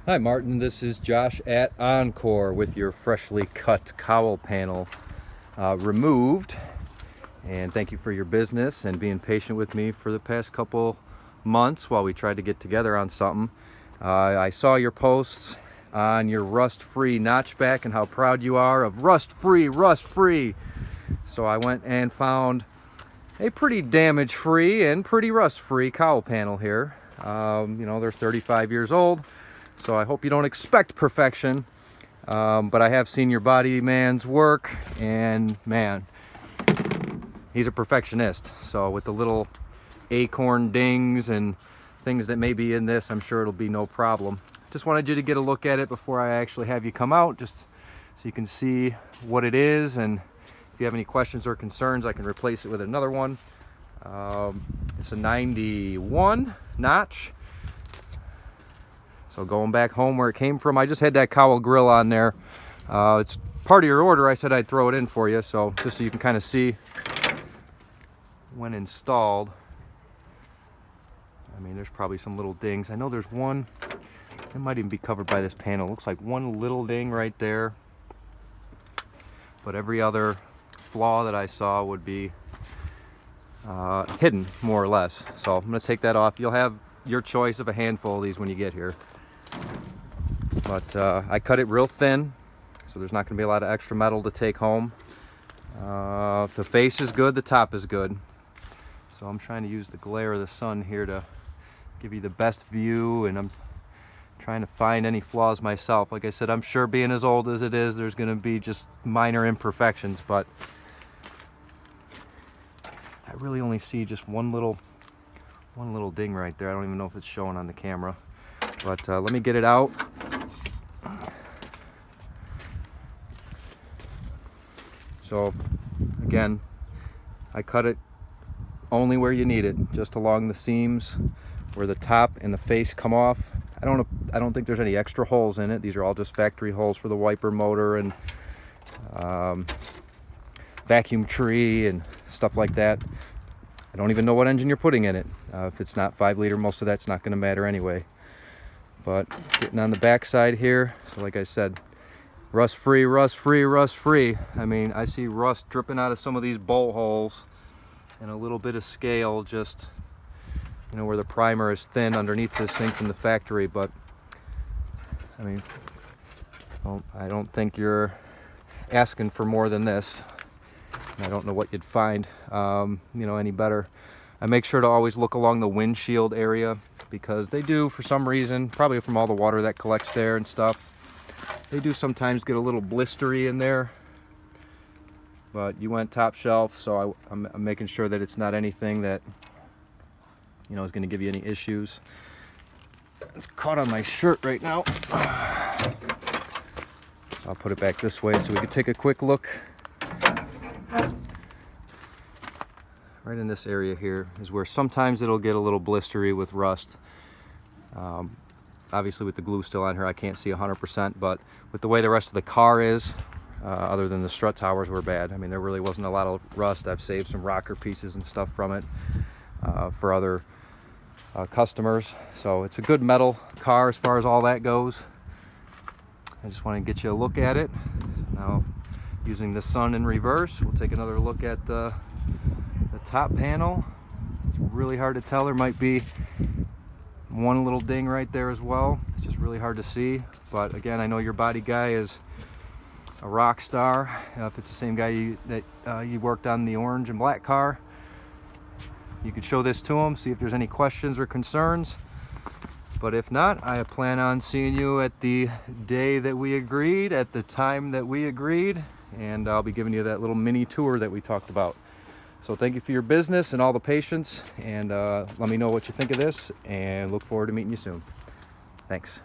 Hi Martin, this is Josh at Encore with your freshly cut cowl panel removed. And thank you for your business and being patient with me for the past couple months while we tried to get together on something. I saw your posts on your rust-free notchback and how proud you are of rust-free. So I went and found a pretty damage-free and pretty rust-free cowl panel here. They're 35 years old. So I hope you don't expect perfection, but I have seen your body man's work, and man, he's a perfectionist. So with the little acorn dings and things that may be in this, I'm sure it'll be no problem. Just wanted you to get a look at it before I actually have you come out, just so you can see what it is, and if you have any questions or concerns, I can replace it with another one. It's a 91 notch. So going back home where it came from, I just had that Cowl grill on there. It's part of your order. I said I'd throw it in for you, so just so you can kind of see when installed. I mean, there's probably some little dings. I know there's one, it might even be covered by this panel. Looks like one little ding right there. But every other flaw that I saw would be hidden, more or less. So I'm gonna take that off. You'll have your choice of a handful of these when you get here. But I cut it real thin, so there's not going to be a lot of extra metal to take home. The face is good, the top is good. So I'm trying to use the glare of the sun here to give you the best view, and I'm trying to find any flaws myself. Like I said, I'm sure being as old as it is, there's going to be just minor imperfections, but I really only see just one little ding right there. I don't even know if it's showing on the camera, but let me get it out. So again, I cut it only where you need it, just along the seams where the top and the face come off. I don't think there's any extra holes in it. These are all just factory holes for the wiper motor and vacuum tree and stuff like that. I don't even know what engine you're putting in it. If it's not 5 liter, most of that's not going to matter anyway. But getting on the back side here, so like I said, rust free. I mean, I see rust dripping out of some of these bolt holes, and a little bit of scale just, where the primer is thin underneath this thing from the factory. But I mean, I don't think you're asking for more than this. I don't know what you'd find, any better. I make sure to always look along the windshield area, because they do, for some reason, probably from all the water that collects there and stuff, they do sometimes get a little blistery in there. But you went top shelf, so I'm making sure that it's not anything that is going to give you any issues. It's caught on my shirt right now. So I'll put it back this way so we can take a quick look. Right in this area here is where sometimes it'll get a little blistery with rust. Obviously with the glue still on here, I can't see 100%, but with the way the rest of the car is, other than the strut towers were bad, I mean, there really wasn't a lot of rust. I've saved some rocker pieces and stuff from it for other customers. So it's a good metal car as far as all that goes. I just want to get you a look at it. Now, using the sun in reverse, we'll take another look at the top panel. It's really hard to tell. There might be one little ding right there as well. It's just really hard to see. But again, I know your body guy is a rock star. If it's the same guy that you worked on the orange and black car, you could show this to him, see if there's any questions or concerns. But if not, I plan on seeing you at the day that we agreed, at the time that we agreed, and I'll be giving you that little mini tour that we talked about. So thank you for your business and all the patience, and let me know what you think of this, and look forward to meeting you soon. Thanks.